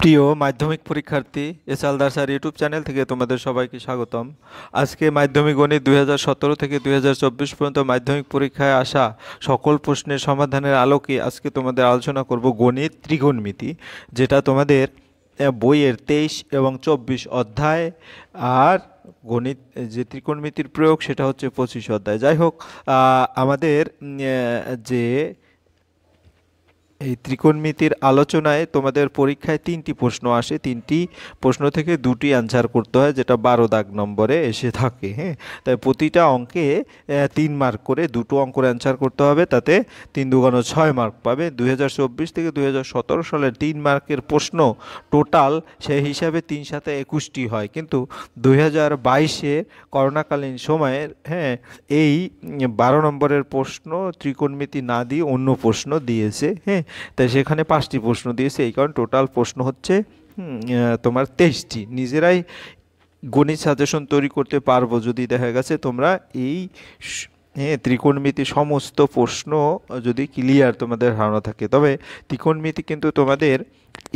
প্রিয় মাধ্যমিক পরীক্ষার্থী, এসআলদার স্যার ইউটিউব চ্যানেল থেকে তোমাদের সবাইকে স্বাগতম। আজকে মাধ্যমিক গণিত 2017 থেকে 2024 পর্যন্ত মাধ্যমিক পরীক্ষায় আসা সকল প্রশ্নের সমাধানের আলোকে আজকে তোমাদের আলোচনা করব গণিত ত্রিকোণমিতি, যেটা তোমাদের বইয়ের 23 এবং 24 অধ্যায়। আর গণিত যে ত্রিকোণমিতির প্রয়োগ সেটা হচ্ছে 25 অধ্যায়। যাই হোক, আমাদের যে এই ত্রিকোণমিতির আলোচনায় তোমাদের পরীক্ষায় 3টি প্রশ্ন আসে। 3টি প্রশ্ন থেকে 2টি অ্যান্সার করতে হয়, যেটা 12 দাগ নম্বরে এসে থাকে। হ্যাঁ, তাই প্রতিটা অঙ্কে 3 মার্ক করে 2টো অঙ্কের অ্যান্সার করতে হবে, তাতে 3 দুগুণ 6 মার্ক পাবে। 2024 থেকে 2017 সালের 3 মার্কের প্রশ্ন টোটাল সেই হিসাবে 3 সাথে 21টি হয়, কিন্তু 2022-এ করোনাকালীন সময়ের এই 12 নম্বরের প্রশ্ন ত্রিকোণমিতি না দিয়ে অন্য প্রশ্ন দিয়েছে। হ্যাঁ, তাই সেখানে 5টি প্রশ্ন দিয়েছে, এই কারণে টোটাল প্রশ্ন হচ্ছে তোমার 23টি। নিজেরাই গণিত সাজেশন তৈরি করতে পারবো যদি দেখা গেছে তোমরা এই ত্রিকোণমিতি সমস্ত প্রশ্ন যদি ক্লিয়ার তোমাদের ধারণা থাকে। তবে ত্রিকোণমিতি কিন্তু তোমাদের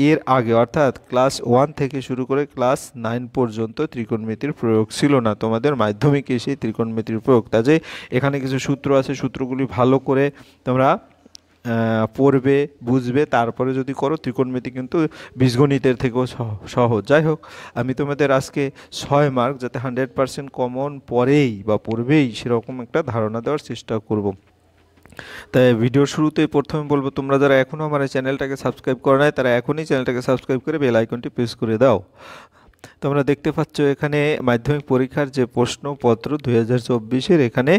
এর আগে অর্থাৎ ক্লাস 1 থেকে শুরু করে ক্লাস 9 পর্যন্ত ত্রিকোণমিতির প্রয়োগ ছিল না। তোমাদের মাধ্যমিকে সেই ত্রিকোণমিতির প্রয়োগ, যে এখানে কিছু সূত্র আছে, সূত্রগুলি ভালো করে তোমরা পড়বে, বুঝবে, তারপরে যদি করো ত্রিকোণমিতি কিন্তু বীজগণিতের থেকেও সহজ। যাই হোক, আমি তোমাদের আজকে 6 মার্ক যাতে 100% কমন পড়েই বা পড়বেই সেরকম একটা ধারণা দেওয়ার চেষ্টা করব। তাই ভিডিওর শুরুতেই প্রথমে বলবো, তোমরা যারা এখনও আমার এই চ্যানেলটাকে সাবস্ক্রাইব করে নাই তারা এখনই চ্যানেলটাকে সাবস্ক্রাইব করে বেল আইকনটি প্রেস করে দাও। তোমরা দেখতে পাচ্ছ এখানে মাধ্যমিক পরীক্ষার যে প্রশ্নপত্র 2024-এর, এখানে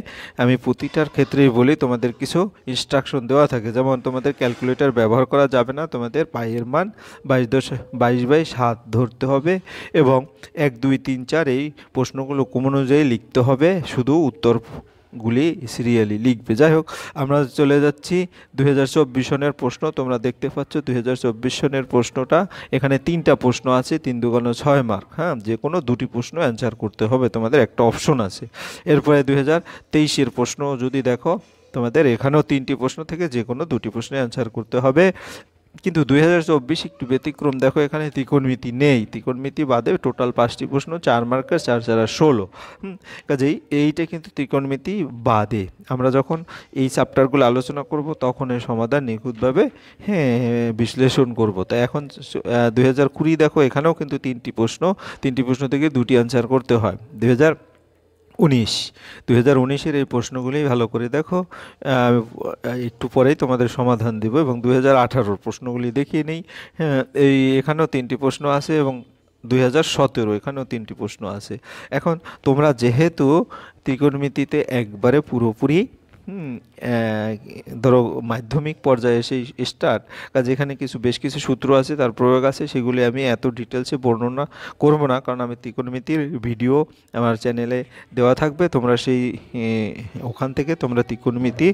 আমি প্রতিটার ক্ষেত্রেই বলি তোমাদের কিছু ইনস্ট্রাকশন দেওয়া থাকে। যেমন তোমাদের ক্যালকুলেটর ব্যবহার করা যাবে না, তোমাদের পাইয়ের মান 22/7 ধরতে হবে এবং 1 2 3 4 এই প্রশ্নগুলো ক্রম অনুযায়ী লিখতে হবে, শুধু উত্তরগুলি সিরিয়ালি লিখবে। যাই হোক, আমরা চলে যাচ্ছি 2024 সনের প্রশ্ন। তোমরা দেখতে পাচ্ছ 2024 সনের প্রশ্নটা, এখানে 3টা প্রশ্ন আছে, 3 দুগুণ 6 মার্ক। হ্যাঁ, যে কোনো 2টি প্রশ্ন অ্যান্সার করতে হবে, তোমাদের একটা অপশন আছে। এরপরে 2023-এর প্রশ্ন যদি দেখো, তোমাদের এখানেও 3টি প্রশ্ন থেকে যে কোনো 2টি প্রশ্নে অ্যান্সার করতে হবে। কিন্তু 2024 একটু ব্যতিক্রম, দেখো এখানে ত্রিকোণমিতি নেই, ত্রিকোণমিতি বাদে টোটাল 5টি প্রশ্ন, 4 মার্কের, 4 4 16। কাজেই এইটা কিন্তু ত্রিকোণমিতি বাদে। আমরা যখন এই চ্যাপ্টারগুলো আলোচনা করব তখন এর সমাধান নিখুঁতভাবে বিশ্লেষণ করব। তাই এখন 2020 দেখো, এখানেও কিন্তু 3টি প্রশ্ন, 3টি প্রশ্ন থেকে 2টি অ্যান্সার করতে হয়। 2019-এর এই প্রশ্নগুলি ভালো করে দেখো, একটু পরেই তোমাদের সমাধান দেব। এবং 2018-র প্রশ্নগুলি দেখিয়ে নেই। এই এখানেও 3টি প্রশ্ন আছে এবং 2017 এখানেও 3টি প্রশ্ন আছে। এখন তোমরা যেহেতু ত্রিকোণমিতিতে একবারে পুরোপুরি ধরো মাধ্যমিক পর্যায়ে সেই স্টার্ট, কাজে এখানে বেশ কিছু সূত্র আছে, তার প্রয়োগ আছে, সেগুলি আমি এত ডিটেলসে বর্ণনা করব না, কারণ আমি ত্রিকোণমিতির ভিডিও আমার চ্যানেলে দেওয়া থাকবে। তোমরা সেই ওখান থেকে তোমরা ত্রিকোণমিতি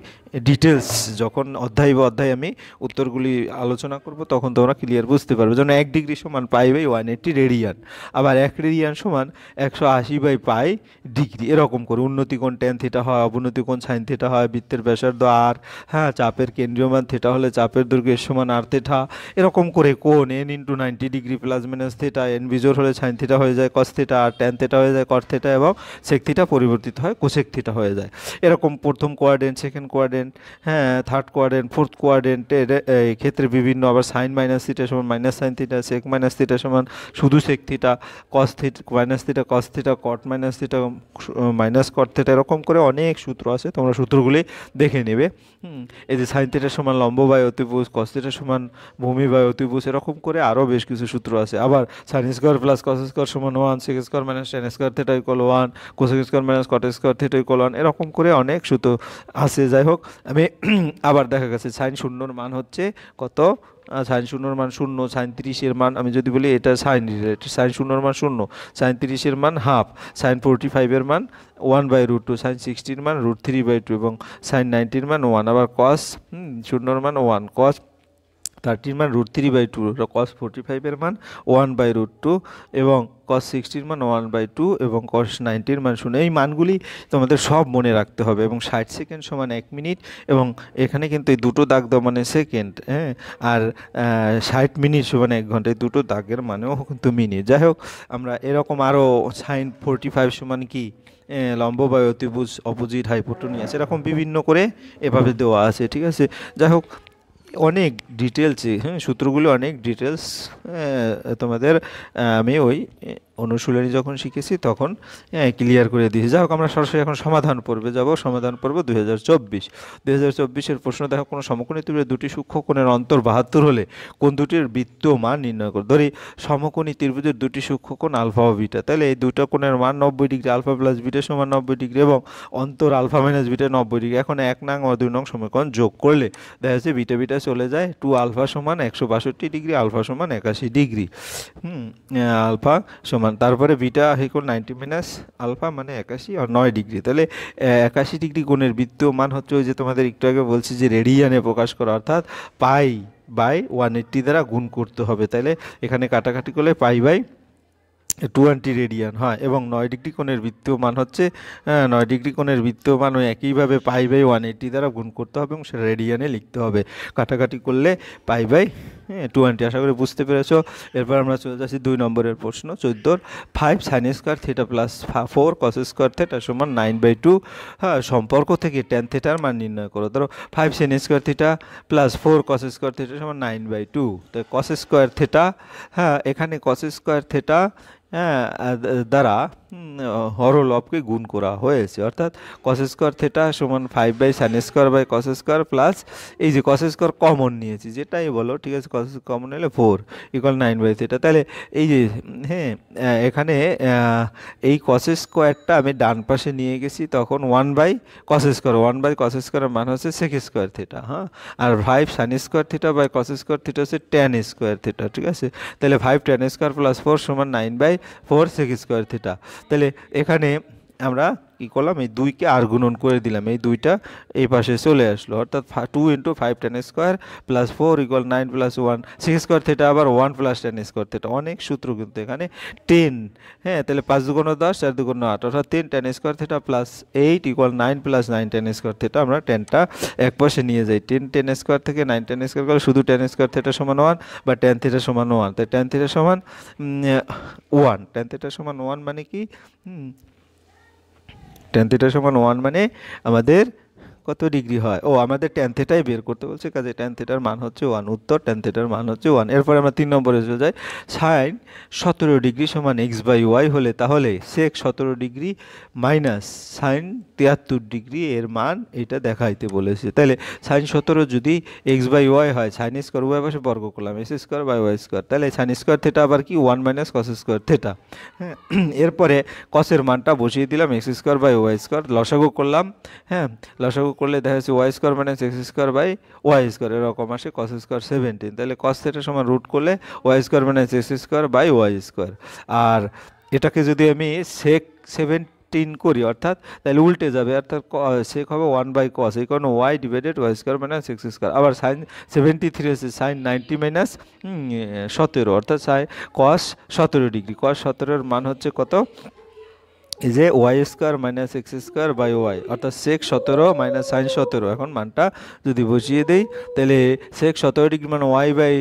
ডিটেলস যখন অধ্যায় বা অধ্যায় আমি উত্তরগুলি আলোচনা করব তখন তোমরা ক্লিয়ার বুঝতে পারবে। যেমন 1 ডিগ্রি সমান π/180 রেডিয়ান, আবার 1 রেডিয়ান সমান 180/π ডিগ্রি, এরকম করে উন্নতি কোণ ট্যান থিটা হয়, অবনতি কোণ সাইন থিটা হয়, বৃত্তের ব্যাসার্ধ আর, হ্যাঁ, চাপের কেন্দ্রীয় মান থিটা হলে চাপের দৈর্ঘ্য সমান আর থিটা, এরকম করে কোণ n × 90 ডিগ্রি ± থিটা, n বিজোড় হলে সাইন থিটা হয়ে যায় কস থিটা, আর ট্যান থিটা হয়ে যায় কট থিটা, এবং সেক থিটা পরিবর্তিত হয় কোসেক থিটা হয়ে যায়। এরকম প্রথম কোয়াড্রেন্ট, সেকেন্ড কোয়াড্রেন্ট, হ্যাঁ, থার্ড কোয়াড্রেন্ট, ফোর্থ কোয়াড্রেন্টের ক্ষেত্রে বিভিন্ন, আবার সাইন মাইনাস থিটা সমান minus sine theta, sec minus theta সমান শুধু sec theta, cos theta minus theta cos theta, cot minus theta minus cot theta, এরকম করে অনেক সূত্র আছে, তোমরা সূত্রগুলি দেখে নেবে। এই যে সাইন থিটা সমান লম্ব বাই অতিভুজ, কস থিটা সমান ভূমি বাই অতিভুজ, এরকম করে আরও বেশ কিছু সূত্র আছে। আবার sine square plus cos square সমান 1, sec square minus tan square theta equal 1, cosec square minus cot square theta equal 1, এরকম করে অনেক সূত্র আছে। যাই হোক, আমি আবার দেখা গেছে সাইন শূন্যর মান হচ্ছে কত, সাইন শূন্যর মান 0, সাইন 30-এর মান আমি যদি বলি এটা সাইন রিলেটেড, সাইন শূন্যর মান 0, সাইন 30-এর মান হাফ, সাইন 45-এর মান 1/√2, সাইন 60-এর মান √3/2 এবং সাইন 90-এর মান 1, আবার কস শূন্যর মান 1, কস 30 মান √3/2, cos 45 এর মান 1/√2 এবং cos 60 মান 1/2 এবং cos 90 মান 0। এই মানগুলি তোমাদের সব মনে রাখতে হবে। এবং 60 সেকেন্ড সমান 1 মিনিট, এবং এখানে কিন্তু এই দুটো দাগ দেওয়া মানে সেকেন্ড, হ্যাঁ, আর 60 মিনিট সমান 1 ঘন্টা, এই দুটো দাগের মানেও কিন্তু মিনিট। যাই হোক, আমরা এরকম আরও sin 45 সমান কি লম্ব বা অতিভুজ, অপোজিট, হাইপোটেনিয়াস, এরকম বিভিন্ন করে এভাবে দেওয়া আছে, ঠিক আছে। যাই হোক, অনেক ডিটেলসে, হ্যাঁ, সূত্রগুলো অনেক ডিটেলস তোমাদের আমি ওই অনুশীলনী যখন শিখেছি তখন ক্লিয়ার করে দিয়েছি। যাই হোক, আমরা সরাসরি এখন সমাধান পর্বে যাব। সমাধান পর্ব 2024-এর প্রশ্ন দেখো, কোনো সমকোণী ত্রিভুজের দুটি সূক্ষ্মকোণের অন্তর 72 হলে কোন দুটির বৃত্তীয় মান নির্ণয় করো। ধরি সমকোণী ত্রিভুজের দুটি সূক্ষ্মকোণ আলফা ও বিটা, তাহলে এই দুটো কোণের মান 90 ডিগ্রি, আলফা প্লাস বিটা সমান 90 ডিগ্রি, এবং অন্তর আলফা মাইনাস বিটা 90 ডিগ্রি। এখন 1 নং ও 2 নং সমীকরণ যোগ করলে দেখা যাচ্ছে বিটা বিটা চলে যায়, 2 আলফা সমান 162 ডিগ্রি, আলফা সমান 81 ডিগ্রি, আলফা সমান, তারপরে বিটা ইকুয়াল 90 মাইনাস আলফা মানে 81 আর 9 ডিগ্রি। তাহলে 81 ডিগ্রি কোণের বৃত্তীয় মান হচ্ছে ওই যে তোমাদের একটু আগে বলছি যে রেডিয়ানে প্রকাশ করা, অর্থাৎ পাই বাই 180 দ্বারা গুণ করতে হবে। তাহলে এখানে কাটাকাটি করলে পাই বাই 20 রেডিয়ান হয়। এবং 9 ডিগ্রি কোণের বৃত্তীয় মান হচ্ছে 9 ডিগ্রি কোণের বৃত্তীয় মান ওই একইভাবে পাই বাই 180 দ্বারা গুণ করতে হবে এবং সেটা রেডিয়ানে লিখতে হবে। কাটাকাটি করলে পাই বাই 20। আশা করি বুঝতে পেরেছো। এরপর আমরা চলে যাচ্ছি 2 নম্বরের প্রশ্ন 14। 5 sin square theta plus 4 cos square theta সমান 9/2, হ্যাঁ, সম্পর্ক থেকে ট্যান থিটার মান নির্ণয় করো। ধরো 5 sin square theta plus 4 cos square theta সমান 9/2। তো cos স্কোয়ার থিটা, হ্যাঁ, এখানে cos স্কোয়ার থিটা, হ্যাঁ, দ্বারা হরলবকে গুণ করা হয়েছে, অর্থাৎ cos স্কোয়ার থিটা সমান 5 by sine square by cos square plus এই যে cos স্কোয়ার কমন নিয়েছি, যেটাই বলো, ঠিক আছে, cos কমন নিলে 4 ইকুয়াল 9/θ। তাহলে এই যে, হ্যাঁ, এখানে এই cos স্কোয়ারটা আমি ডান পাশে নিয়ে গেছি, তখন 1/cos স্কোয়ার, 1/cos স্কোয়ারের মান হচ্ছে sec স্কোয়ার থিটা, হ্যাঁ, আর 5 sine square theta by cos square theta হচ্ছে tan স্কোয়ার থিটা, ঠিক আছে। তাহলে 5 tan স্কোয়ার প্লাস 4 সমান 9/4 sec স্কোয়ার থিটা। তাহলে এখানে আমরা কী করলাম, এই 2কে আর গুণন করে দিলাম, এই 2টা এই পাশে চলে আসলো, অর্থাৎ 2 × 5 tan square plus 4 equal 9 plus 1 sec square theta, আবার 1 প্লাস tan স্কোয়ার থিটা। অনেক সূত্র কিন্তু এখানে 10, হ্যাঁ, তাহলে 5 × 10 4 × 8, অর্থাৎ 10 tan square theta plus 8 equal 9 plus 9 tan square theta. আমরা 10টা এক পাশে নিয়ে যাই, 10 tan স্কোয়ার থেকে 9 tan স্কোয়ার করলে শুধু tan স্কোয়ার থিটা সমান 1 বা tan থিটা সমান 1, তাই tan থিটা সমান 1, tan থিটা সমান 1 মানে কি, tan থিটা সমান 1 মানে আমাদের কত ডিগ্রি হয়, ও আমাদের tan থিটাই বের করতে বলছে, কাজে tan থিটার মান হচ্ছে 1, উত্তর tan থিটার মান হচ্ছে 1। এরপরে আমরা 3 নম্বরে চলে যাই। sin 17 ডিগ্রি সমান x/y হলে তাহলে sec 17 degree minus sin 73 degree এর মান এটা দেখাইতে বলেছে। তাহলে sin 17 যদি x/y হয়, sin স্কোয়ার উভয় পাশে বর্গ করলাম, s square by y square, তাহলে sin স্কোয়ার থিটা আবার কি 1 - cos স্কোয়ার থিটা, হ্যাঁ। এরপরে cos-এর মানটা বসিয়ে দিলাম, x square by y square, লসাগু করলাম, হ্যাঁ, লসাগু করলে দেখা যাচ্ছে y স্কোয়ার মানে x square by y square, এরকম আসে cos স্কোয়ার 17। তাহলে cos থিটা সমান রুট করলে y স্কোয়ার মানে x square by y square. আর এটাকে যদি আমি sec 17 করি, অর্থাৎ তাহলে উল্টে যাবে, অর্থাৎ sec হবে 1/cos, এই কারণে y ডিভাইডেড y স্কোয়ার মানে x স্কোয়ার। আবার sin 73 হচ্ছে sin 90 মাইনাস 17, অর্থাৎ cos 17 ডিগ্রি, cos 17 এর মান হচ্ছে কত, এই যে y square minus x square by y, অর্থাৎ sec 17 মাইনাস sin 17। এখন মানটা যদি বসিয়ে দেই, তাহলে sec 17 ডিগ্রি মানে y by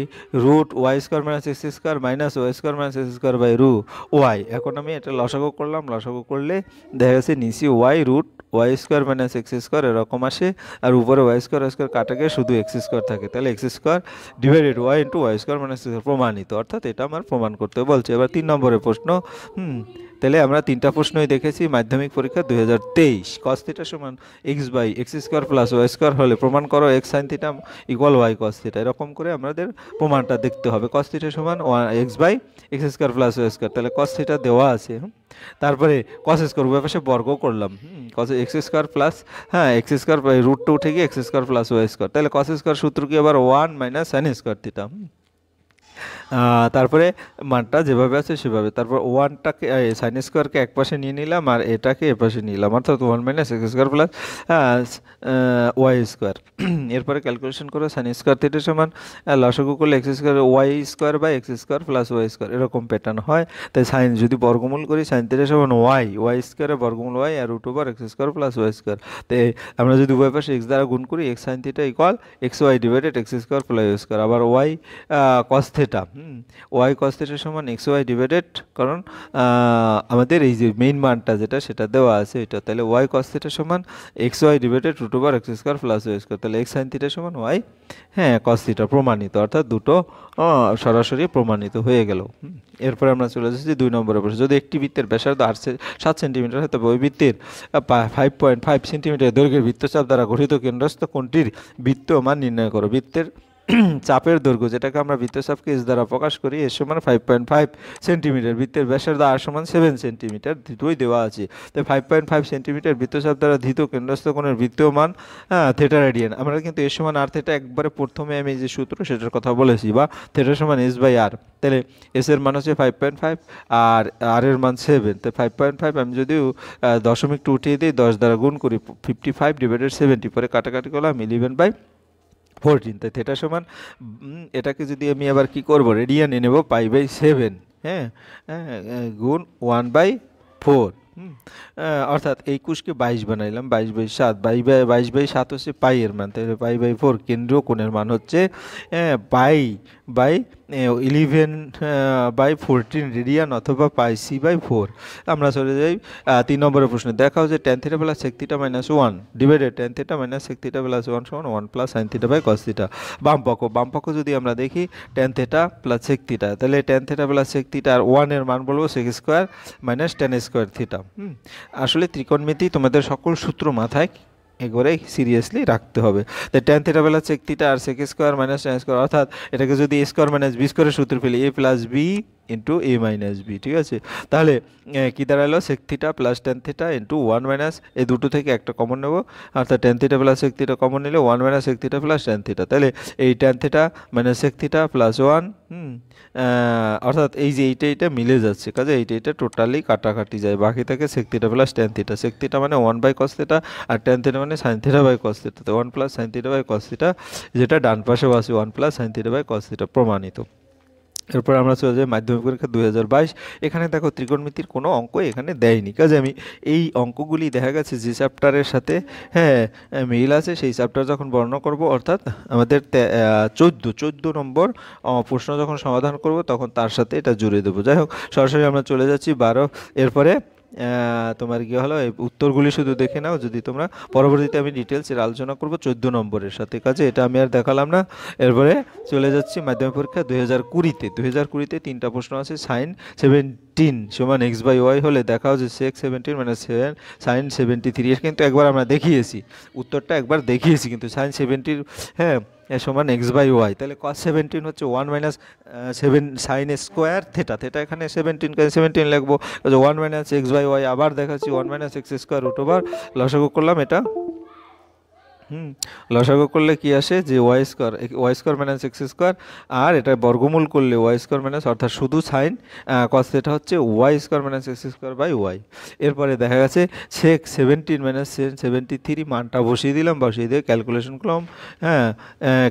root y square minus x square minus y square minus x square by y. এখন আমি এটা লসাগু করলাম, লসাগু করলে দেখা গেছে নিচে y root y square minus x square এরকম আসে, আর উপরে ওয়াই স্কোয়ার কাটাকে শুধু এক্স স্কোয়ার থাকে, তাহলে x square divided y into y square minus প্রমাণিত, অর্থাৎ এটা আমার প্রমাণ করতে বলছে। এবার 3 নম্বরের প্রশ্ন, তাহলে আমরা 3টা প্রশ্নই দেখেছি মাধ্যমিক পরীক্ষা 2023। cos থিটা সমান x/x square plus y square হলে প্রমাণ করো x sin theta equal y cos theta, এরকম করে আমাদের প্রমাণটা দেখতে হবে। cos থিটা সমান x/x square plus y square, তাহলে cos থিটা দেওয়া আছে, তারপরে cos স্কোয়ার উভয় পাশে বর্গ করলাম, cos x স্কোয়ার প্লাস, হ্যাঁ, x স্কোয়ার বাই √2 উঠে গিয়ে x square plus y square, তাহলে cos স্কোয়ার সূত্র কি আবার 1 - sin স্কোয়ার থিটা। তারপরে মানটা যেভাবে আছে সেভাবে, তারপর ওয়ানটাকে সাইন স্কোয়ারকে এক পাশে নিয়ে নিলাম আর এটাকে এ পাশে নিলাম, অর্থাৎ 1 - x² প্লাস ওয়াই স্কোয়ার। এরপরে ক্যালকুলেশন করে সাইন স্কোয়ার থিটা সমান লসাগু করলে x² y square by x² plus y square, এরকম প্যাটার্ন হয়। তাই সাইন যদি বর্গমূল করি সাইন থিটা সমান ওয়াই স্কোয়ারের বর্গমূল ওয়াই আর √x² প্লাস ওয়াই স্কোয়ার। তাই আমরা যদি উভয় পাশে x দ্বারা গুণ করি x sine theta equal xy divided x² plus y square. আবার y cos theta, y cos theta সমান xy ডিভাইডেড, কারণ আমাদের এই যে মেইন মানটা যেটা সেটা দেওয়া আছে এটা, তাহলে ওয়াই কস থিটা সমান xy divided √x² plus y square, তাহলে x সাইন থিটা সমান ওয়াই কস থিটা, প্রমাণিত, অর্থাৎ দুটো সরাসরি প্রমাণিত হয়ে গেল। এরপরে আমরা চলে যাচ্ছি 2 নম্বরের প্রশ্ন। যদি একটি বৃত্তের ব্যাসার্ধ 7 সেন্টিমিটার হয় তবে ওই বৃত্তের 5.5 সেন্টিমিটার দৈর্ঘ্যের বৃত্তচাপ দ্বারা গঠিত কেন্দ্রস্থ কোণটির বৃত্তীয় মান নির্ণয় করো। বৃত্তের চাপের দৈর্ঘ্য, যেটাকে আমরা বৃত্তচাপকে এস দ্বারা প্রকাশ করি, এর সমান 5.5 সেন্টিমিটার, বৃত্তের ব্যাসার্ধ আর সমান 7 সেন্টিমিটার, দুটোই দেওয়া আছে। তাই 5.5 সেন্টিমিটার বৃত্তচাপ দ্বারা ধৃত কেন্দ্রস্থ কোণের বৃত্তীয় মান থিটা রেডিয়ান। আমরা কিন্তু এর সমান আর থিটা একবারে প্রথমে আমি যে সূত্র সেটার কথা বলেছি, বা থিটা সমান s/r। তাহলে এস এর মান হচ্ছে 5.5 আর আর এর মান 7, তাই 5.5 আমি যদিও দশমিকটা উঠিয়ে দিই 10 দ্বারা গুণ করি 55 ডিভাইডেড 70, পরে কাটাকাটি করলাম 11/14। তাই থিটা সমান এটাকে যদি আমি আবার কি করব রেডিয়ানে নেব π/7, গুণ 1/4, অর্থাৎ 21কে 22 বানাইলাম, 22/7, 22/7 হচ্ছে পাই এর মান, তাহলে π/4 কেন্দ্রীয় কোণের মান হচ্ছে π/11/14 রেডিয়ান অথবা πc/4। আমরা চলে যাই 3 নম্বরের প্রশ্নে। দেখাও যে tan theta plus sec theta minus 1 divided tan theta minus sec theta plus 1 সমান 1 plus sin theta by cos theta. বাম পক্ষ যদি আমরা দেখি tan theta plus sec theta, তাহলে tan theta plus sec theta আর 1 এর মান বলবো sec square minus tan square theta. আসলে ত্রিকোণমিতি তোমাদের সকল সূত্র মাথায় একেবারে সিরিয়াসলি রাখতে হবে। তাই tan theta plus sec theta আর sec square minus tan square, অর্থাৎ এটাকে যদি a স্কোয়ার মাইনাস b স্কোয়ারের সূত্র ফেলি a plus b into a minus b, ঠিক আছে। তাহলে কী দাঁড়ালো sec theta plus tan theta into 1 minus, এই দুটো থেকে একটা কমন নেব, অর্থাৎ tan theta plus sec theta common নিলে 1 minus sec theta plus tan theta, তাহলে এই tan theta minus sec theta plus 1, অর্থাৎ এই যে এইটা মিলে যাচ্ছে, কাজে এইটা টোটালি কাটাকাটি যায়, বাকি থাকে sec theta plus tan theta. sec theta মানে 1/cos থিটা আর tan থিটা মানে sin theta by cos theta, তো 1 plus sin theta by cos theta, যেটা ডান পাশেও আছে 1 plus sin theta by cos theta, প্রমাণিত। এরপর আমরা চলে যাই মাধ্যমিক পরীক্ষা 2022। এখানে দেখো ত্রিকোণমিতির কোনো অঙ্ক এখানে দেয়নি, কাজে আমি এই অঙ্কগুলি দেখা গেছে যে চ্যাপ্টারের সাথে মিল আছে সেই চ্যাপ্টার যখন বর্ণনা করব, অর্থাৎ আমাদের 14 নম্বর প্রশ্ন যখন সমাধান করব তখন তার সাথে এটা জুড়ে দেবো। যাই হোক, সরাসরি আমরা চলে যাচ্ছি 12। এরপরে তোমার কি হলো এই উত্তরগুলি শুধু দেখে নাও, যদি তোমরা পরবর্তীতে আমি ডিটেলসের আলোচনা করব 14 নম্বরের সাথে, কাজে এটা আমি আর দেখালাম না। এরপরে চলে যাচ্ছি মাধ্যমিক পরীক্ষা 2020-তে। 2020-তে 3টা প্রশ্ন আছে। sin 17 সমান x/y হলে দেখাও যে sec 17 মাইনাস sin 73, এর কিন্তু একবার আমরা দেখিয়েছি, উত্তরটা একবার দেখিয়েছি, কিন্তু sin 70 সমান x/y, তাহলে cos 17 হচ্ছে 1 minus 7 sin square theta, theta এখানে 17 লিখবো, 1 মাইনাস x/y, আবার দেখাচ্ছি 1 মাইনাস x স্কোয়ার √ লসাগু করলাম, এটা লসাগু করলে কি আসে যে y square minus x square, আর এটা বর্গমূল করলে ওয়াই স্কোয়ার মাইনাস, অর্থাৎ শুধু সাইন কস থিটা হচ্ছে y square minus x square by y. এরপরে দেখা গেছে sec 17 মাইনাস 73 মানটা বসিয়ে দিলাম, বসিয়ে দিয়ে ক্যালকুলেশন করলাম,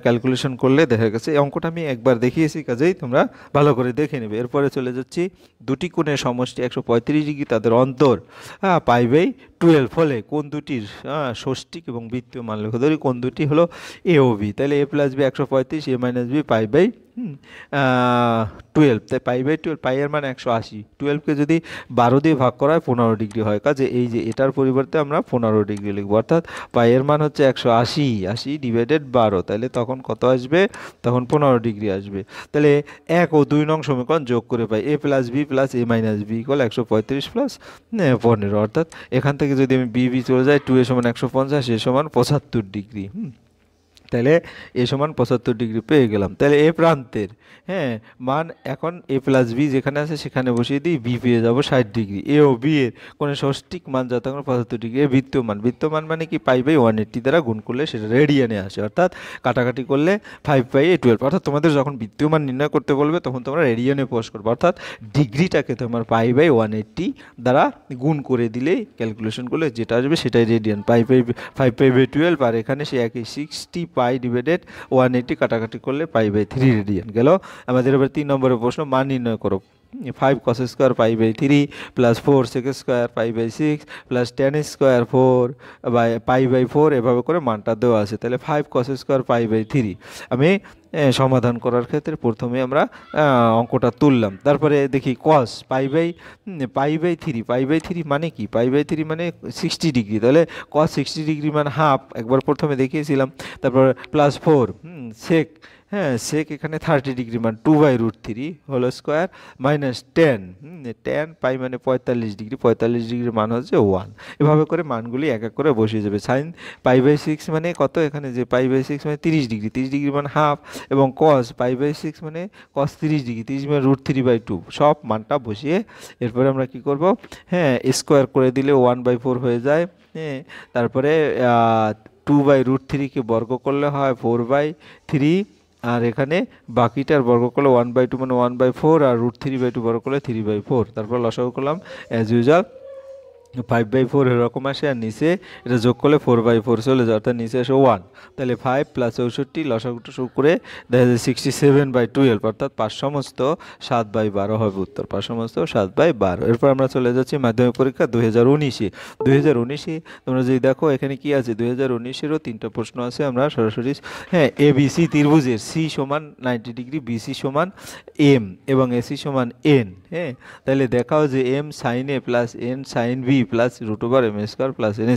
ক্যালকুলেশন করলে দেখা গেছে এই অঙ্কটা আমি একবার দেখিয়েছি, কাজেই তোমরা ভালো করে দেখে নেবে। এরপরে চলে যাচ্ছি দুটি কোণের সমষ্টি 135 ডিগ্রি, তাদের অন্তর π/12 হলে কোণ দুটির ষষ্ঠিক এবং বৃত্তীয় মান লেখো। ধরি কোণ দুটি হলো এ ও বি, তাহলে a plus b 135, a minus b π/12, তাই π/12, পাই এর মান 180, 12কে যদি 12 দিয়ে ভাগ করা হয় 15 ডিগ্রি হয়, কাজে এই যে এটার পরিবর্তে আমরা 15 ডিগ্রি লিখবো, অর্থাৎ পাই এর মান হচ্ছে 180 ডিভাইডেড 12, তাহলে তখন কত আসবে, তখন 15 ডিগ্রি আসবে। তাহলে 1 ও 2 নং সমীকরণ যোগ করে পাই a plus b plus a minus b equal 135 plus 15, অর্থাৎ এখান থেকে যদি আমি বি চলে যাই 2 এ সমান 150, এ সমান 75 ডিগ্রি। তাহলে এ সমান 75 ডিগ্রি পেয়ে গেলাম। তাহলে এ প্রান্তের হ্যাঁ মান এখন এ প্লাস বি যেখানে আছে সেখানে বসিয়ে দিই, বি পেয়ে যাবো 60 ডিগ্রি। এ ও বি এর কোনো ষষ্ঠিক মান যথাক্রমে 75 ডিগ্রি। এ বৃত্তমান মানে কি পাই/180 দ্বারা গুণ করলে সেটা রেডিয়ানে আসে, অর্থাৎ কাটাকাটি করলে 5/12। অর্থাৎ তোমাদের যখন বৃত্তীয় মান নির্ণয় করতে বলবে তখন তোমরা রেডিয়ানে প্রকাশ করবে, অর্থাৎ ডিগ্রিটাকে তোমার পাই/180 দ্বারা গুণ করে দিলেই ক্যালকুলেশন করলে যেটা আসবে সেটাই রেডিয়ান। 5/12 আর এখানে সে একই 60 পাই ডিভাইডেড 180 কাটাকাটি করলে পাই/3 রেডিয়ান গেল। আমাদের এবার 3 নম্বরের প্রশ্ন, মান নির্ণয় করো। 5 cos স্কোয়ার পাই/3 প্লাস 4 sec স্কোয়ার পাই/6 প্লাস 10 স্কোয়ার 4 পাই/4 এভাবে করে মানটা দেওয়া আছে। তাহলে 5 cos স্কোয়ার পাই/3 আমি সমাধান করার ক্ষেত্রে প্রথমে আমরা অঙ্কটা তুললাম, তারপরে দেখি cos পাই/3 মানে কি? পাই/3 মানে 60 ডিগ্রি, তাহলে cos 60 ডিগ্রি মানে হাফ, একবার প্রথমে দেখিয়েছিলাম। তারপর প্লাস 4 সেক সেক এখানে 30 ডিগ্রি মান 2/√3 হোল স্কোয়ার মাইনাস 10 পাই মানে 45 ডিগ্রি, 45 ডিগ্রির মান হচ্ছে 1। এভাবে করে মানগুলি এক এক করে বসিয়ে যাবে। সাইন পাই/6 মানে কত? এখানে যে পাই/6 মানে 30 ডিগ্রি, 30 ডিগ্রি মানে হাফ, এবং কস পাই/6 মানে কস 30 ডিগ্রি, 30 মানে √3/2, সব মানটা বসিয়ে এরপরে আমরা কি করব? স্কোয়ার করে দিলে 1/4 হয়ে যায়। তারপরে 2/√3কে বর্গ করলে হয় 4/3, আর এখানে বাকিটার বর্গ করলে 1/2 মানে 1/4, আর √3/2 বর্গ করলে 3/4। তারপর লসাগু করলাম অ্যাজ ইউজুয়াল 5/4 এরকম আসে, আর নিচে এটা যোগ করলে 4/4 চলে যায়, অর্থাৎ নিচে আসে 1। তাহলে 5 + 64 লসাগুটা শুরু করে দেখা যায় 67/12, অর্থাৎ 5 সমস্ত 7/12 হবে উত্তর, 5 সমস্ত 7/12। এরপর আমরা চলে যাচ্ছি মাধ্যমিক পরীক্ষা 2019-এ। 2019-এ তোমরা যদি দেখো এখানে কি আছে, 2019-এরও 3টা প্রশ্ন আছে। আমরা সরাসরি ABC ত্রিভুজের সি সমান 90 ডিগ্রি, বিসি সমান এম এবং এসি সমান এন। তাহলে দেখাও যে m sine A plus n sine B plus √m² প্লাস n²।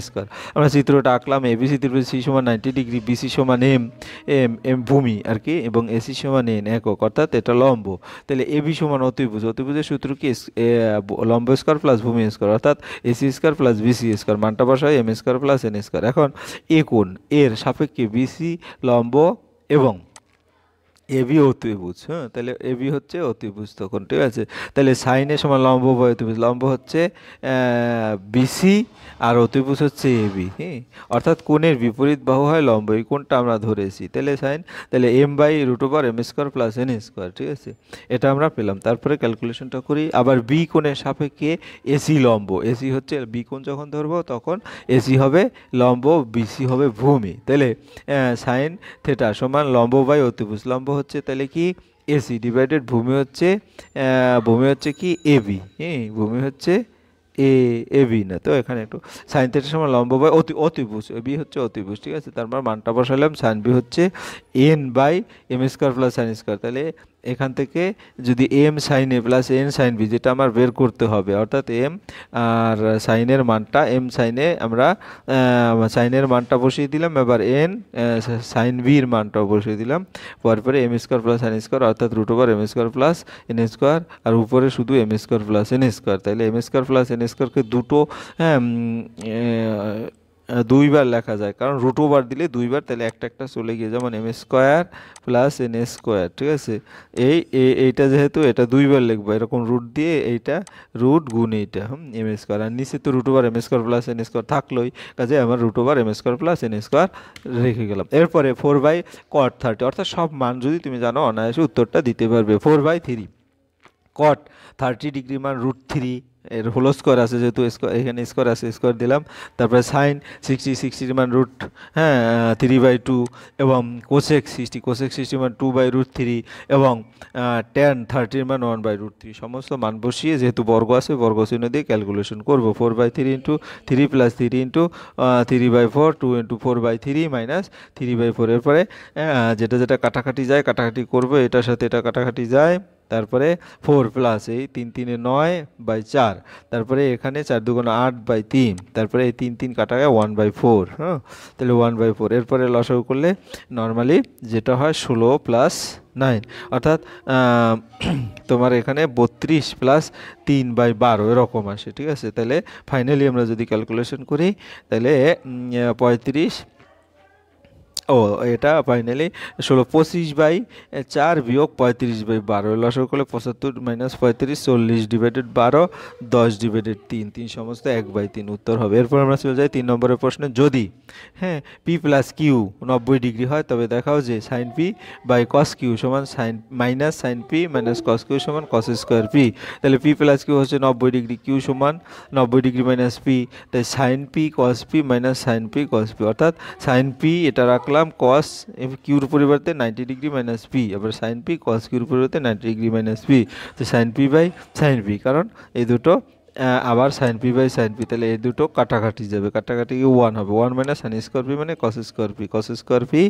আমরা চিত্রটা আঁকলাম। এবিসি ত্রিভুজ সি সমান 90 ডিগ্রি, বিসি সমান এম এম এম ভূমি আর কি, এবং এসি সমান এন একক, অর্থাৎ এটা লম্ব। তাহলে এবি সমান অতিভুজ, অতিভুজের সূত্র কি? লম্ব স্কোয়ার প্লাস ভূমি স্কোয়ার, অর্থাৎ AC² প্লাস BC²। মানটা বসায় m² প্লাস n²। এখন এ কোণ এর সাপেক্ষে বিসি লম্ব এবং এবি অতিভুজ। তাহলে এবি হচ্ছে অতিভুজ তখন, ঠিক আছে। তাহলে সাইন এ সমান লম্ব বাই অতিভুজ, লম্ব হচ্ছে বিসি আর অতিভুজ হচ্ছে এবি। অর্থাৎ কোণের বিপরীত বাহু হয় লম্ব, এই কোণটা আমরা ধরেছি। তাহলে সাইন, তাহলে m/√m² প্লাস n², ঠিক আছে, এটা আমরা পেলাম। তারপরে ক্যালকুলেশনটা করি। আবার বি কোণের সাপেক্ষে এসি লম্ব, এসি হচ্ছে বি কোণ যখন ধরবো তখন এসি হবে লম্ব, বিসি হবে ভূমি। তাহলে সাইন থিটা সমান লম্ব বাই অতিভুজ, লম্ব হচ্ছে তাহলে কি এসি ডিভাইডেড ভূমি হচ্ছে কি এবি। ভূমি হচ্ছে এবি না তো, এখানে একটু সাইন থিটার সমান লম্ব বাই অতিভুজ, বি হচ্ছে অতিভুজ, ঠিক আছে। তারপর মানটা বসালাম, সাইন বি হচ্ছে n/m² প্লাস sin²। তাহলে এখান থেকে যদি M sine A plus n sine B, যেটা আমার বের করতে হবে, অর্থাৎ এম আর সাইনের মানটা, এম সাইনে আমরা সাইনের মানটা বসিয়ে দিলাম, এবার এন সাইন বির মানটাও বসিয়ে দিলাম, পরে m² প্লাস sin², অর্থাৎ √m² প্লাস n², আর উপরে শুধু m² প্লাস n²। তাহলে m² প্লাস n²কে দুটো দুইবার লেখা যায়, কারণ √ওভার দিলে দুইবার, তাহলে একটা একটা চলে গিয়ে, যেমন m² প্লাস n², ঠিক আছে। এইটা যেহেতু এটা দুইবার লিখবো, এরকম রুট দিয়ে এইটা রুট গুণ এইটা m², আর নিচে তো √m² প্লাস n² থাকলোই, কাজে আমার √m² প্লাস n² রেখে গেলাম। এরপরে 4/cot 30, অর্থাৎ সব মান যদি তুমি জানো অনায়াসে উত্তরটা দিতে পারবে। 4/3 cot 30 ডিগ্রি মান √3 এর হোল স্কোয়ার আছে, যেহেতু স্কোয়ার এখানে স্কোয়ার আছে স্কোয়ার দিলাম। তারপরে সাইন 60 মান √3/2, এবং কোসেক 60 মান 2/√3, এবং tan 30 মান 1/√3। সমস্ত মান বসিয়ে, যেহেতু বর্গ আছে বর্গ চিহ্ন দিয়ে ক্যালকুলেশন করবো। 4/3 into 3 plus 3 into 3/4, 2 into 4/3 minus 3/4। এরপরে যেটা কাটাকাটি যায় কাটাকাটি করবো, এটার সাথে এটা কাটাকাটি যায়। তারপরে 4 প্লাস এই 3 3 9/4, তারপরে এখানে 4 2 8/3, তারপরে এই 3 3 কাটা গেলে 1/4। তাহলে 1/4। এরপরে লসাগু করলে নর্মালি যেটা হয় 16 প্লাস 9, অর্থাৎ তোমার এখানে 32 প্লাস 3/12 এরকম আসে, ঠিক আছে। তাহলে ফাইনালি আমরা যদি ক্যালকুলেশন করি, তাহলে 35 ও এটা ফাইনালি 16/4 বিয়োগ 35/12 লসাগু করলে 75 মাইনাস 35 40/12 10/3 3 সমস্ত 1/3 উত্তর হবে। এরপর আমরা চলে যাই 3 নম্বরের প্রশ্নে। যদি হ্যাঁ পি প্লাস কিউ 90 ডিগ্রি হয় তবে দেখাও যে sine p by cos q সমান sine minus sine p minus cos q সমান কস স্কোয়ার পি। তাহলে পি প্লাস কিউ হচ্ছে 90 ডিগ্রি, কিউ সমান 90 ডিগ্রি মাইনাস পি, তাই sine p cos p minus sine p cos p, অর্থাৎ sine p এটা রাখলাম cos কিউর পরিবর্তে 90 ডিগ্রি মাইনাস পি, আবার সাইন পি কস কিউর পরিবর্তে 90 ডিগ্রি মাইনাস পি, তো sine p by sine p, কারণ এই দুটো আবার sine p by sine p, তাহলে এই দুটো কাটাকাটি যাবে, কাটাকাটি 1 হবে, 1 মাইনাস সাইন স্কোয়ার পি মানে কস স্কোয়ার পি, কস স্কোয়ার পি,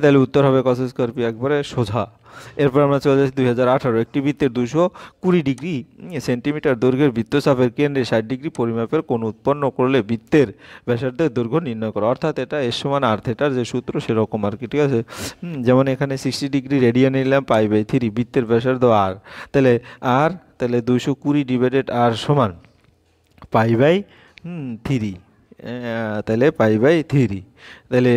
তাহলে উত্তর হবে কস স্কোয়ার পি, একবারে সোজা। এরপর আমরা চলে যাচ্ছি 2018। একটি বৃত্তের 220 ডিগ্রি সেন্টিমিটার দৈর্ঘ্যের বৃত্তচাপের কেন্দ্রে 60 ডিগ্রি পরিমাপের কোণ উৎপন্ন করলে বৃত্তের ব্যাসার্ধের দৈর্ঘ্য নির্ণয় করো। অর্থাৎ এটা এর সমান আর থিটার যে সূত্র সেরকম আর কি, ঠিক আছে। যেমন এখানে 60 ডিগ্রি রেডিয়ান নিলাম π/3, বৃত্তের ব্যাসার্ধ আর, তাহলে আর তাহলে 220 ডিভাইডেড আর সমান π/3, তাহলে π/3, তাহলে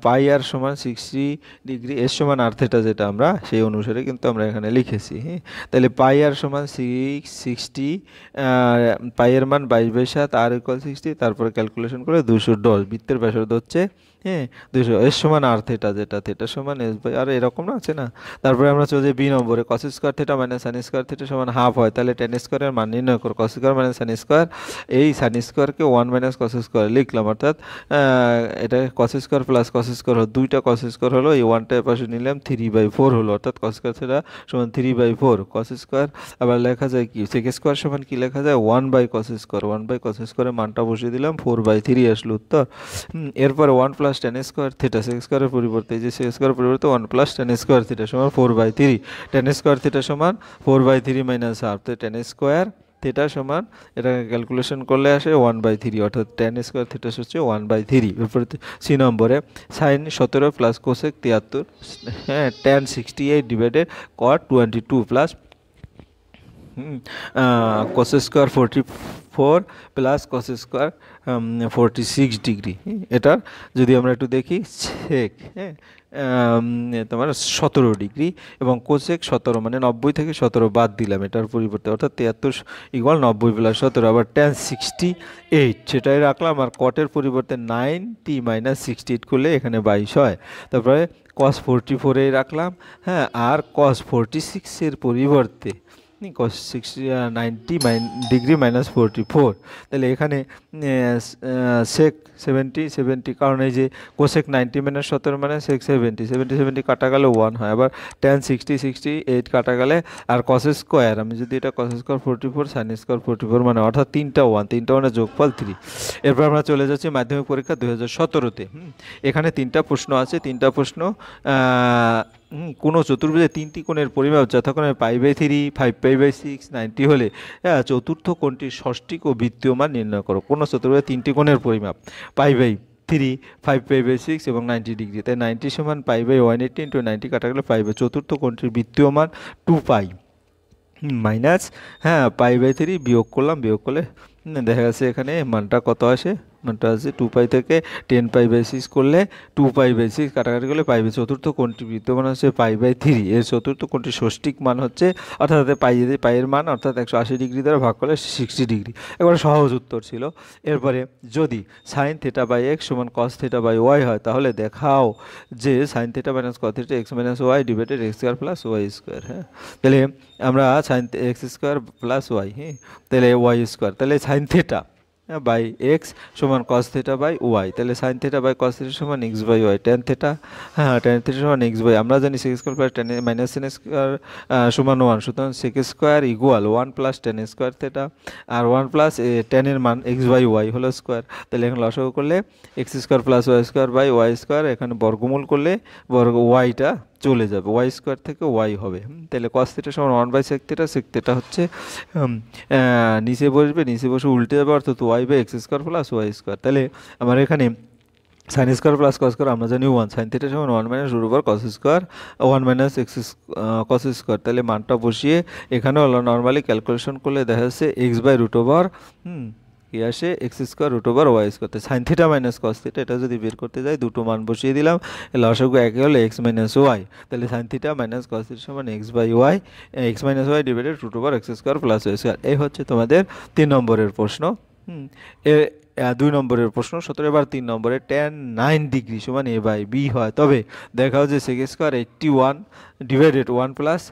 পাই আর সমান 60 ডিগ্রি, এর সমান আর থিটা যেটা আমরা সেই অনুসারে কিন্তু আমরা এখানে লিখেছি। হ্যাঁ, তাহলে পাই আর সমান 60, পাইয়ের মান 22/7, আর ইকুয়াল 60, তারপরে ক্যালকুলেশন করে 210, বৃত্তের ব্যাসার্ধ হচ্ছে 200, এর সমান আর থিটা যেটা থিটা সমান s/, আর এরকম না আছে না। তারপরে আমরা চলে যাই বি নম্বরে। Cos square theta minus sine square theta সমান হাফ হয়, তাহলে টেন স্কোয়ারের মান নির্ণয় করো। Cos square minus sine square, এই সাইন স্কোয়ারকে 1 মাইনাস কস স্কোয়ার লিখলাম, অর্থাৎ এটা cos square plus cos square হলো, দুইটা কস স্কোয়ার হলো, এই 1টা পাশে নিলাম, 3/4 হলো, অর্থাৎ কস স্কোয়ার থিটা সমান 3/4 কস স্কোয়ার। আবার লেখা যায় কি সেক স্কোয়ার সমান কি লেখা যায় 1/cos স্কোয়ার, 1/cos স্কোয়ারের মানটা বসিয়ে দিলাম, 4/3 আসলো উত্তর। এরপরে 1 প্লাস টেন স্কোয়ার থিটা, সেক স্কোয়ারের পরিবর্তে এই যে সেক স্কোয়ারের পরিবর্তে 1 প্লাস টেন স্কোয়ার থিটা সমান 4/3, টেন স্কোয়ার থিটা সমান 4/3 মাইনাস হাফ, তো টেন স্কোয়ার থিটা সমান এটাকে ক্যালকুলেশন করলে আসে 1/3, অর্থাৎ টেন স্কোয়ার থিটা হচ্ছে 1/3। এরপরে সি নম্বরে সাইন 17 প্লাস কোসেক 73, হ্যাঁ ট্যান 68 ডিভাইডেড কট 22 plus cos square 44 plus cos square 46 degree. এটা যদি আমরা একটু দেখি সেক, হ্যাঁ তোমার 17 ডিগ্রি এবং কোসেক 17, মানে 90 থেকে 17 বাদ দিলাম এটার পরিবর্তে, অর্থাৎ 73 ইকুয়াল 90 প্লাস 17, আবার ট্যান 68 সেটাই রাখলাম, আর কটের পরিবর্তে 90 মাইনাস 68 করলে এখানে 22 হয়। তারপরে কস 44 রাখলাম, হ্যাঁ, আর কস 46 এর পরিবর্তে কস 90 ডিগ্রি মাইনাস 44, তাহলে এখানে সেক 70, কারণ এই যে কোসেক 90 মাইনাস 17 মানে সেক 70 কাটা গেলে 1 হয়, আবার ট্যান 68 কাটা গেলে, আর কস স্কোয়ার আমি যদি এটা কস স্কোয়ার 44 সাইন স্কোয়ার 44 মানে অর্থাৎ তিনটা 1 যোগফল 3। এরপর আমরা চলে যাচ্ছি মাধ্যমিক পরীক্ষা 2017-তে। এখানে 3টা প্রশ্ন আছে, 3টা প্রশ্ন কোনো চতুর্ভুজে 3টি কোণের পরিমাপ যথাক্রমে π/3, 5π/6, 90 হলে চতুর্থ কোণটির ষষ্ঠিক ও বৃত্তীয় মান নির্ণয় করো। কোনো চতুর্ভুজে 3টি কোণের পরিমাপ π/3, 5π/6 এবং 90 ডিগ্রি, তাই 90 সমান π/180 ইন্টু 90 কাটা গেলে পাই, চতুর্থ কোণটির বৃত্তীয় মান 2π মাইনাস π/3 বিয়োগ করলাম, বিয়োগ করলে দেখা যাচ্ছে এখানে মানটা কত আসে, মানটা আছে 2π থেকে 10π/6 করলে 2π/6 কাটাকাটি করলে পাইবে, চতুর্থ কোণটি বৃত্তমান হচ্ছে π/3, এর চতুর্থ কোণটির ষষ্ঠিক মান হচ্ছে, অর্থাৎ পাইয়ের মান অর্থাৎ 180 ডিগ্রি দ্বারা ভাগ করলে 60 ডিগ্রি, এবারে সহজ উত্তর ছিল। এরপরে যদি সাইন থিটা বাই এক্স সমান কস থিটা বাই ওয়াই হয় তাহলে দেখাও যে sine theta minus cos theta x minus y divided x square plus y square. হ্যাঁ, তাহলে আমরা sine x square plus y, হ্যাঁ তাহলে ওয়াই স্কোয়ার, তাহলে সাইন থিটা বাই এক্স সমান কস থিটা বাই ওয়াই, তাহলে sine theta by cos theta সমান x by y, tan theta সমান এক্স বাই, আমরা জানি sec square plus tan minus tan square সমান 1, সুতরাং sec square equal 1 plus tan square theta, আর 1 plus টেনের মান এক্স বাই ওয়াই হলো স্কোয়ার, তাহলে এখানে লসাগু করলে x square plus y square by y square, এখানে বর্গমূল করলে ওয়াইটা চলে যাবে, ওয়াই স্কোয়ার থেকে ওয়াই হবে, তাহলে কস থিটা সমান 1/sec থিটা, সেক থিটা হচ্ছে নিচে বসবে, নিচে বসে উল্টে যাবে, অর্থাৎ y by x square plus y square, তাহলে আমার এখানে sine square plus cos square আমরা জানি 1, সাইন থিটা সমান 1 minus root over cos square 1 minus x cos square, তাহলে মানটা বসিয়ে এখানেও নর্মালি ক্যালকুলেশন করলে দেখা যাচ্ছে এক্স বাই রুট ওভার কি আসে x square root over y square. তো sine theta minus cos theta এটা যদি বের করতে যাই দুটো মান বসিয়ে দিলাম, লসাগু একে হলো এক্স মাইনাস ওয়াই, তাহলে sine theta minus cos theta সমান x by y, x minus y divided root over x square plus y square. এই হচ্ছে তোমাদের 3 নম্বরের প্রশ্ন। এ 2 নম্বরের প্রশ্ন 17। এবার 3 নম্বরে tan 9 ডিগ্রি সমান এ বাই বি হয়, তবে দেখাও যে sec square 81 divided 1 plus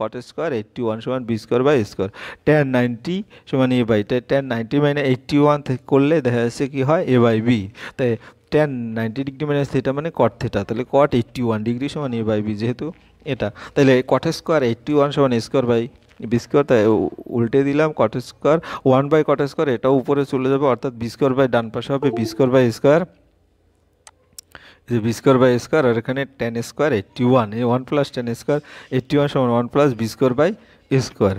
cot square 81 সমান b square by square. tan 90 সমান এ বাই, তাই tan 90 মানে 81 থেকে করলে দেখা যাচ্ছে কি হয় এ বাই বি, তাই tan 90 ডিগ্রি মাইনাস থিটা মানে কট থিটা, তাহলে কট 81 ডিগ্রি সমান এ বাই বি, যেহেতু এটা তাহলে কট স্কোয়ার 81 সমান a square by b square, তাই উল্টে দিলাম cot square 1 by cot square, এটাও উপরে চলে যাবে অর্থাৎ বি স্কোয়ার বাই ডান পাশে হবে বি স্কোয়ার বাই স্কোয়ার, যে বি স্কোয়ার বাই স্কোয়ার, আর এখানে টেন স্কোয়ার 81, এই 1 প্লাস টেন স্কোয়ার 81 সমান 1 plus b square by square.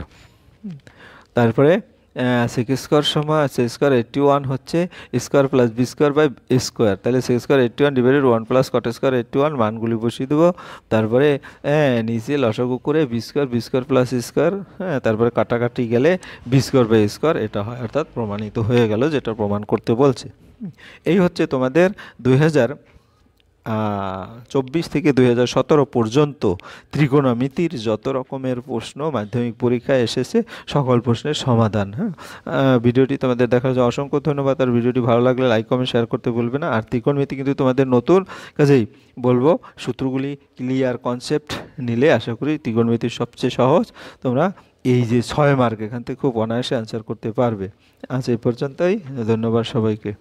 তারপরে সেক স্কোয়ার সমান সে স্কোয়ার 81 হচ্ছে square plus b square by square, তাহলে sec square 81 divided 1 plus cot square 81 মানগুলি বসিয়ে দেবো। তারপরে নিচে লসাগু করে বি স্কোয়ার প্লাস স্কোয়ার, হ্যাঁ তারপরে কাটাকাটি গেলে বি স্কোয়ার বাই স্কোয়ার এটা হয়, অর্থাৎ প্রমাণিত হয়ে গেল যেটা প্রমাণ করতে বলছে। এই হচ্ছে তোমাদের 2024 থেকে 2017 পর্যন্ত ত্রিকোণমিতির যত রকমের প্রশ্ন মাধ্যমিক পরীক্ষায় এসেছে সকল প্রশ্নের সমাধান। হ্যাঁ, ভিডিওটি তোমাদের দেখার জন্য অসংখ্য ধন্যবাদ। আর ভিডিওটি ভালো লাগলে লাইক কমেন্ট শেয়ার করতে ভুলবে না। আর ত্রিকোণমিতি কিন্তু তোমাদের নতুন, কাজেই বলবো সূত্রগুলি ক্লিয়ার কনসেপ্ট নিলে আশা করি ত্রিকোণমিতির সবচেয়ে সহজ তোমরা এই যে 6 মার্ক এখান থেকে খুব অনায়াসে অ্যান্সার করতে পারবে। আজ এই পর্যন্তই, ধন্যবাদ সবাইকে।